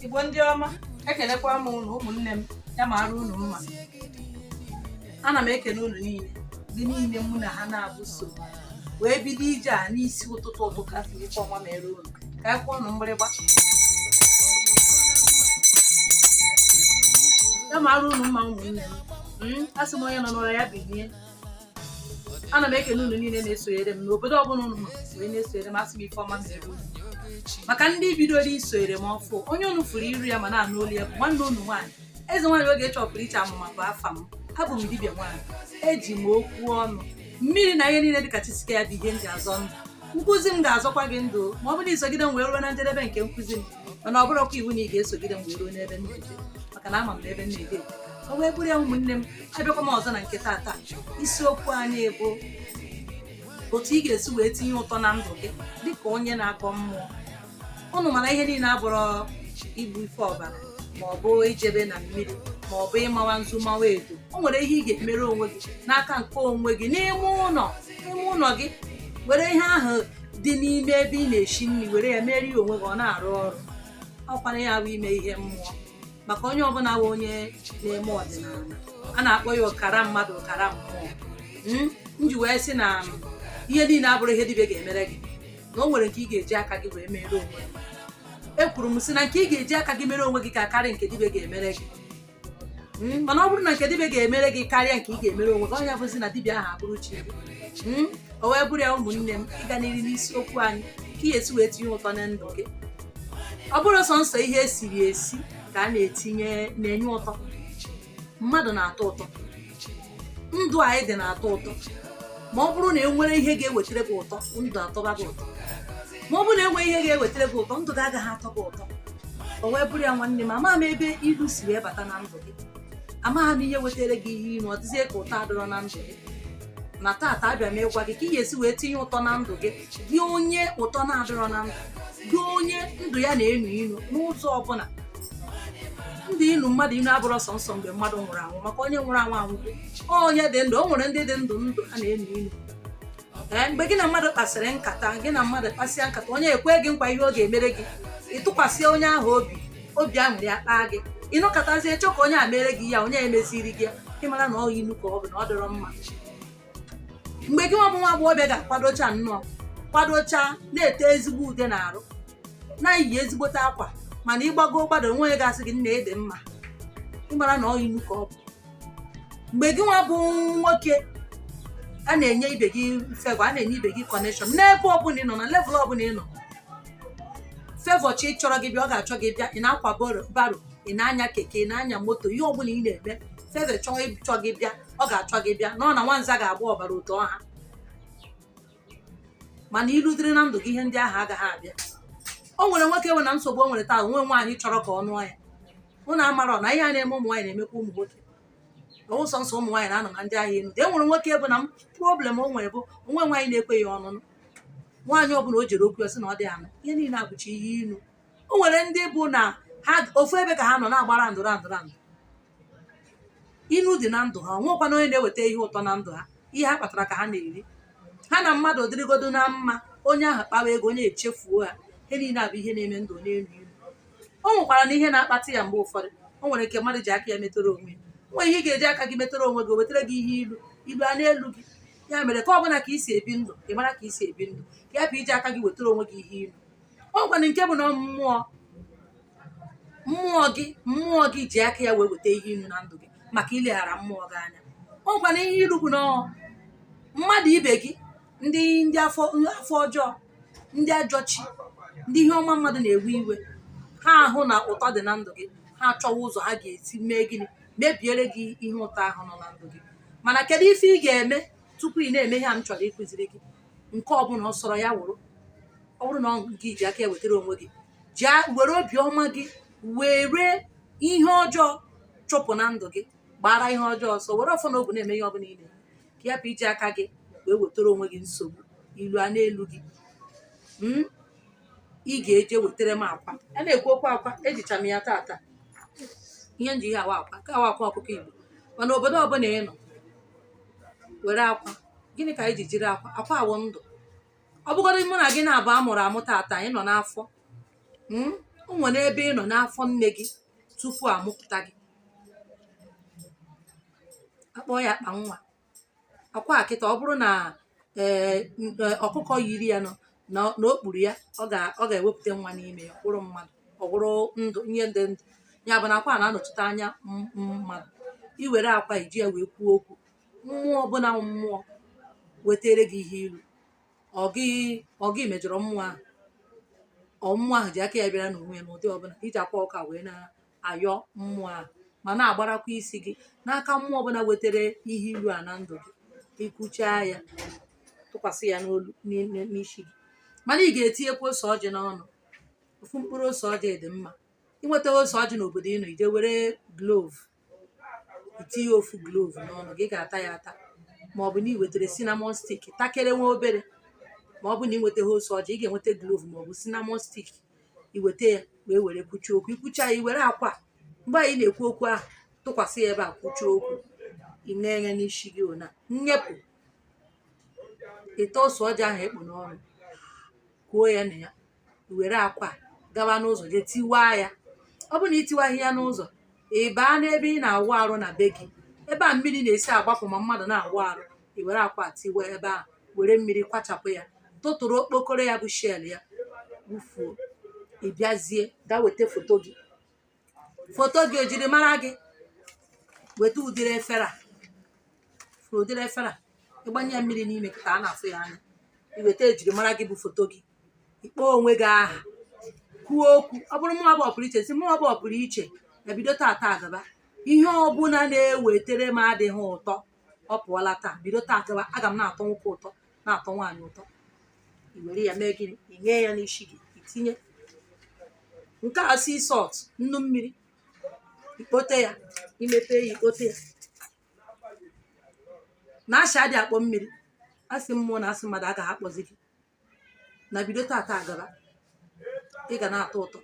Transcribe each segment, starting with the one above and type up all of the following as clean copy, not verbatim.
Igbo ndị ọma, ekelekwa m unu ụmụnne m ya mara unu mma. Ana m ekele unu niile ndị niile mụ na ha na-abụ so wee bido ije a n'isi ụtụtụ afọ ife ọnwa mere unu ka anyị kwụọ ọnụ mgbịrịgba ya mara unu mma ụmụnne m. Asị m onye nọ n'ụra ya bilie. Ana m ekele unu niile na-esonyere m n'obodo ọbụla unu nọ wee na-esonyere m. Asị m ife ọma mere unu maka ndị bidoro isonyere m ọfụ. Onye unu fụrụ iru ya ma na-anụ olu ya bụ nwanne unu nwaanyị eze nwaanyị oge chọpụrụ iche amụma bụ afa m. Abụ m dibịa nwaanyị, eji m okwu ọnụ mmiri na ihe niile dịka chisike ya bụ ihe m ji azọ ndụ. Nkụzi m ga-azọkwa gị ndụ ma ọ bụrụ na isogide m wee ruo na njedebe nke nkụzi m, mana ọ bụrụkwa iwu na ị ga-esogide m wee ruo n'ebe m na-eje maka na ama m n'ebe m na-eje. O wee bụrụ ya ụmụnne m, abịakwa m ọzọ na nke taata. Isiokwu anyị bụ otu ị ga-esi wee tinye ụtọ na ndụ gị dịka onye na-akọ mmụọ. Ụnụ mana ihe niile abụrụ igbu ife ọbara ma ọ bụ ijebe na mmiri ma ọ bụ ịmawa nzu mawa edo. O nwere ihe ị ga-emere onwe gị n'aka nke onwe gị n'ime ụlọ gị. Were ihe ahụ dị n'ime ebe ị na-eshi nri were ya merie onwe gị, ọ na-arụ ọrụ. Ọkwana ya bụ ime ihe mmụọ maka onye ọbụla bụ onye na-eme ọdịnala. A na-akpọ ya ọkara mmadụ ọkara mmụọ. M ji wee sị na ihe niile abụrụ ihe dibịa ga-emere gị, na o nwere nke ị ga-eji aka gị wee mere onwe gị. Ekwuru m sị na nke ị ga-eji aka gị mere onwe gị ka karịa nke dibịa ga-emere gị. Mana ọ bụrụ na nke dibịa ga-emere gị karịa nke ị ga-emere onwe gị, ọ ya bụzi na dibịa ahụ abụrụ chi gị. O wee bụrụ ya ụmụnne m, ịga n'iri n'isiokwu anyị ka ị esi wee tinye ụtọ na ndụ gị. Ọ bụrụ sọnsọ ihe esiri esi ka a na-enye ụtọ. Mmadụ na-atọ ụtọ, ndụ anyị dị na-atọ ụtọ. Ma ọ bụrụ na e nwere ihe ga-ewetara gị ụtọ, ndụ atọba gị ụtọ. Ma ọ bụrụ na enweghị ihe ga-ewetara gị ụtọ, ndụ gị agaghị atọ gị ụtọ. O wee bụrụ ya nwanne m, amaghị m ebe ilu si wee bata na ndụ gị. Amaghị m ihe wetara gị ihe inu, ọ dịzie ka ụtọ adịrọ na ndụ gị. Na taata abịa m ịgwa gị ka ị ga-esi wee tinye ụtọ na ndụ gị. Gị onye ụtọ na-adịrọ na ndụ, gị onye ndụ ya na-enu inu n'ụzọ ọbụla. Ndị inu mmadụ inu abụrụ sọnsọ mgbe mmadụ nwụrụ anwụ, maka onye nwụrụ anwụ anwụgo. Onye dị ndụ, o nwere ndị dị ndụ a na-enu inu. Mgbe gị na mmadụ kpasịrị nkata, gị na mmadụ kpasịa nkata, onye ekwe gị nkwa ihe ọ ga-emere gị, ịtụkwasị onye ahụ obi aṅụrị ya kpaa gị, ịnọkọtazie chọọ ka onye a mere gị ya, onye emeziri gị ya, ịmara na ọ inu ka ọ bụ na ọ dịrọ mma. Mgbe gị nwa bụ nwa agbọghọbịa ga-akwadocha nnọọ kwadocha na-ete ezigbo ude na-arụ, na-eyi ezigbote akwa, mana ịgbago gbado onwe ya ga-asị gị nna ede mma, ịmara na ọ inu ka ọ bụ. Mgbe gị nwa bụ nwoke, a na-enye ibe gị fevọ, a na-enye ibe gị kọnekshọn n'ebe ọbụla ị nọ, na level ọbụla ị nọ. Fevọ chi chọrọ gị bịa, ọ ga-achọ gị bịa. Ị na-akwa baro, ị na-anya keke, ị na-anya moto, ihe ọbụla ị na-eme, fevọ chọọ gị bịa, ọ ga-achọ gị bịa. Nọ na nwanza ga-agba ọbara otu ọha, mana ilu dịrị na ndụ gị, ihe ndị ahụ agaghị abịa. O nwere nwoke nwe na nsogbu o nwere taa, onwe nwaanyị chọrọ ka ọ nụọ ya. Ụnụ amara na ihe a na-eme ụmụ nwaanyị na-emekwa ụmụ nwoke. Ọwụ sọnsọ ụmụ nwaanyị na-anọ na ndị ahịa elu. E nwere nwoke bụ na problem o nwere bụ onwe nwaanyị na-ekwe ya ọnụnụ. Nwaanyị ọbụla o jere okwu ya sị na ọ dị anụ. Ihe niile abụcha ihe inu. O nwere ndị bụ na ha ofu ebe ka ha nọ na-agbara ndụ. Inu dị na ndụ ha, nwekwana onye na-eweta ihe ụtọ na ndụ ha. Ihe ha kpatara ka ha na-eri. Ha na mmadụ dịrịgodo na mma, onye ahụ kpawa ego, onye echefuo ha. Ihe niile abụ ihe na-eme ndụ n'elu ilu. O nwekwara na ihe na-akpata ya mgbe ụfọdụ. O nwere nke mmadụ ji aka ya metụrụ onwe ya. Nwere ihe ị ga-eji aka gị metụrụ onwe gị, o wetara gị ihe ilu a n'elu gị. Ya mere ka ọ bụla ka i si ebi ndụ, ị mara ka i si ebi ndụ, ka ya bụ iji aka gị wetara onwe gị ihe ilu. Ọ gwara nke bụ na mmụọ gị ji aka ya wee weta ihe ilu na ndụ gị maka ileghara mmụọ gị anya. Ọ gwara ihe ilu bụ na mmadụ ibe gị, ndị afọ ọjọọ, ndị ajọchi, ndị ihe ọma mmadụ na-ewe iwe, ha ahụ na ụtọ dị na ndụ gị, ha achọwa ụzọ ha ga-esi mee gịnị, mebiere gị ihe ụtọ ahụ nọ na ndụ gị. Mana kedu ife ị ga-eme tupu ị na-eme ihe a m chọrọ ịkụziri gị? Nke ọbụla ọ sọrọ ya wụrụ. Ọ bụrụ na gị ji aka ya wetara onwe gị, were obiọma gị were ihe ọjọọ chụpụ na ndụ gị, gbara ihe ọjọọ ọsọ, were ọfọ na obu na-eme ihe ọbụla ị na-eme, ka ya bụ iji aka gị wee wetara onwe gị nsogbu ilu a n'elu gị. Ị ga-eje wetara m akwa. A na-ekwu okwu akwa, ejicha m ya taata. Ihe nji ihe awa akwa, ka awa akwa ọkụkọ Igbo. Mana obodo ọbụla ị nọ, were akwa. Gịnị ka anyị ji jiri akwa? Akwa awụ ndụ. Ọ bụgodị mụ na gị na-abụ amụrụ amụ taata, anyị nọ n'afọ. o nwere ebe ị nọ n'afọ nne gị tupu amụpụta gị, akpọ ya akpa nwa. Akwa akịta ọ bụrụ na ọkụkọ yiri ya nọ na okpuru ya, ọ ga-ewepụta nwa n'ime ya, ọkwụrụ mmadụ, ọkwụrụ ndụ, ihe ndị ndụ ya bụ na akwa na-anọchite anya mmadụ. Iwere akwa iji ya wee kwuo okwu, mmụọ ọbụla mmụọ wetere gị ihe ilu, ọ gị mejọrọ mmụọ ahụ, mmụọ ahụ ji aka ya bịara n'onwe ya n'ụdị ọbụla, iji akwa ọka wee na-ayọ mmụọ ahụ ma na-agbarakwa isi gị n'aka mmụọ ọbụla wetere ihe ilu a na ndụ gị. Ikwuchaa ya, tụkwasị ya n'olu n'isi gị, mana ị ga-etinyekwa ose ọjị n'ọnụ. Ofu mkpụrụ ose ọjị dị mma. Inweta ose ọjị n'obodo ị nọ, ije were glovu, itinye ofu glovu n'ọnụ gị, ga-ata ya ata. Ma ọ bụ na ị wetara cinnamon stick takere nwa obere, ma ọ bụ na ị nweta ose ọjị, ị ga-enweta glovu ma ọ bụ cinnamon stick, iweta ya wee were kwuchie okwu. Ikwucha ya, iwere akwa mgbe anyị na-ekwu okwu ahụ tụkwasị ya ebe a, kwuchie okwu, ị na-enye n'isi gị ona nyepụ ite ose ọjị ahụ ekpu n'ọnụ, kwuo ya na ya, iwere akwa gaba n'ụzọ je tiwaa ya. Ọ bụ na itiwaghị ya n'ụzọ, ị baa n'ebe ị na-awụ arụ na be gị, ebe a mmiri na-esi agbapụ ma mmadụ na-awụ arụ, i were akwa tiwa ebe ahụ, were mmiri kwachapụ ya, tụtụrụ okpokoro ya bụ shell ya, wufuo. Ị bịazie gaa weta foto gị, ojiri mara gị, weta ụdịrị efere a, ịgbanye ya mmiri n'ime ka a na-afụ ya anya, iweta ejiri mara gị bụ foto gị, ikpọọ onwe gị aha, kwuo okwu. Ọ bụrụ mụnwa bụ ọpụrụ iche, si mụnwa bụ ọpụrụ iche, ebido tata gaba, ihe ọbụla na-ewetere m adịghị ụtọ, ọ pụọla taa, bido taa gaba, aga m na-atọ nwoke ụtọ, na-atọ nwaanyị ụtọ. I were ya mee gịnị? Inye ya n'isi gị, itinye nke a sea salt, nnu mmiri, ikpote ya, imepe ya, ikpote ya. Na asha dị akpọ mmiri, asị mmụọ na asị mmadụ agaghị akpọzi gị. Na bido tata gaba, ị ga na-atọ ụtọ.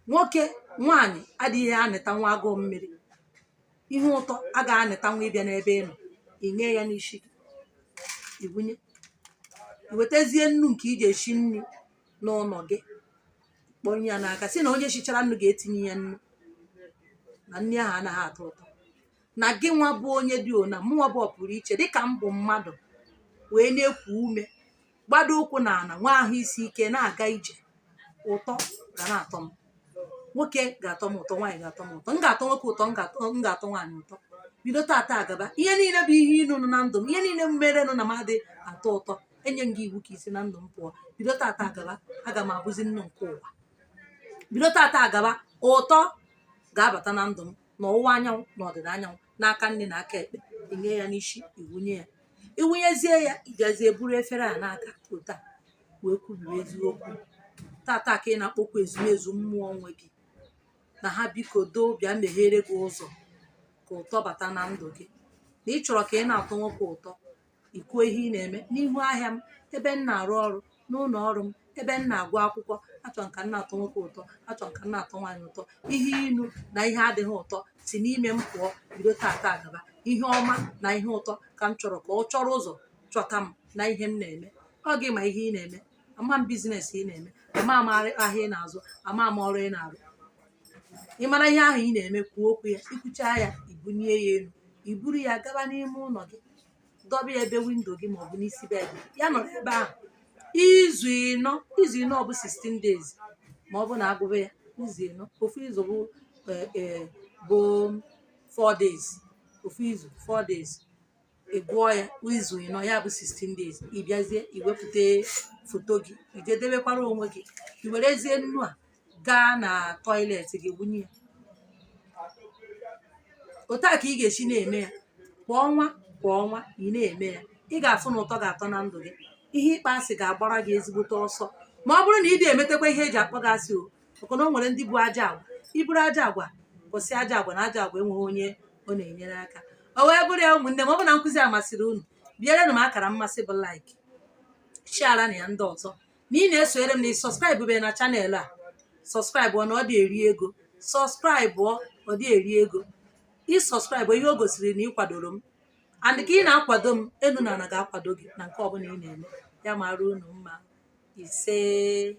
Nwoke nwaanyị adịghị anịta nwa agụụ mmiri, ihe ụtọ agaghị anịta nwa ịbịa n'ebe ị nọ. Inye ya n'isi gị, ibunye, iwetazie nnu nke iji esi nri n'ụlọ gị, kpọnye ya n'aka, si na onye shichara nnu ga-etinye ya nnu, na nri ahụ anaghị atọ ụtọ. Na gị nwa bụ onye dị ona, mụnwa bụ ọpụrụ iche, dịka m bụ mmadụ wee na-ekwu ume, gbado ụkwụ na ala, nwa ahụ isi ike, na-aga ije, ụtọ ga na-atọ m. Nwoke ga-atọ m ụtọ, nwaanyị ga-atọ m ụtọ, m ga-atọ nwoke ụtọ, m ga-atọ nwaanyị ụtọ. Bido tata agaba, ihe niile bụ ihe ịnụ na ndụ m, ihe niile m mere nụ na m adị atọ ụtọ, enye m gị iwu ka isi na ndụ m pụọ. Bido tata agaba, aga m abụzi nnu nke ụwa. Bido tata agaba, ụtọ ga-abata na ndụ m, n'ọwụwa anyanwụ na ọdịda anyanwụ, n'aka nne na aka ekpe. Inye ya n'isi, iwunye ya. Iwunyezie ya, ịgazie buru efere a n'aka otu a wee kwubiri eziokwu. Tata ka ị na-akpọkwa ezumezu mmụọ onwe gị, na ha biko doo bịa meghere gị ụzọ ka ụtọ bata na ndụ gị. Na ị chọrọ ka ị na-atọ nwoke ụtọ, ikwuo ihe ị na-eme n'ihu ahịa m, ebe m na-arụ ọrụ, n'ụlọ ọrụ m, ebe m na-agụ akwụkwọ. Achọrọ ka m na-atọ nwoke ụtọ, achọrọ ka m na-atọ nwaanyị ụtọ. Ihe inu na ihe adịghị ụtọ si n'ime m pụọ. Bido tata agaba, ihe ọma na ihe ụtọ ka m chọrọ ka ọ chọrọ ụzọ chọta m na ihe m na-eme. Ọ gị ma ihe ị na-eme, ama m bizines ị na-eme, ama m ahịa ị na-azụ, ama m ọrụ ị na-arụ. Ị mara ihe ahụ ị na-eme, kwuo okwu ya, ikwuchaa ya, ibunye ya elu, iburu ya gaba n'ime ụlọ gị, dọba ya ebe windo gị ma ọ bụ n'isi bed gị, ya nọrọ ebe ahụ izu ịnọ bụ 16 days. Ma ọ bụ na agụba ya izu ịnọ, ofu izu bụ 4 days, ofu izu 4 days, ị gụọ ya izu ịnọ, ya bụ 16 days. Ị bịazie, iwepụta foto gị, ijedebekwara onwe gị, i werezie nnu a gaa na toilet gị, wunye ya. Otu a ka ị ga-esi na-eme ya kwa ọnwa kwa ọnwa. Ị na-eme ya, ị ga-afụ na ụtọ ga-atọ na ndụ gị. Ihe ịkpa asị ga-agbara gị ezigbote ọsọ. Ma ọ bụrụ na ị na-emetakwa ihe eji akpọ gị asị, maka na o nwere ndị bụ aja agwa. Iburu aja agwa, kwụsị aja agwa, na aja agwa enweghị onye ọ na-enyere aka. O wee bụrụ ya, ụmụnne m, ọ bụ na nkụzi a masịrị unu, bịarenụ m akara mmasị bụ like, share na ya ndị ọzọ. Na ị na-esonyere m na sọskraịbụ be na chanel a, sọskraịbụ na ọ dị eri ego, sọskraịbụ ọ dị eri ego. Ị sọskraịbụ ihe o gosiri na ị kwadoro m, and ka ị na-akwado m, enu na ana ga-akwado gị na nke ọbụla ị na-eme. Ya mara unu mma. Ise.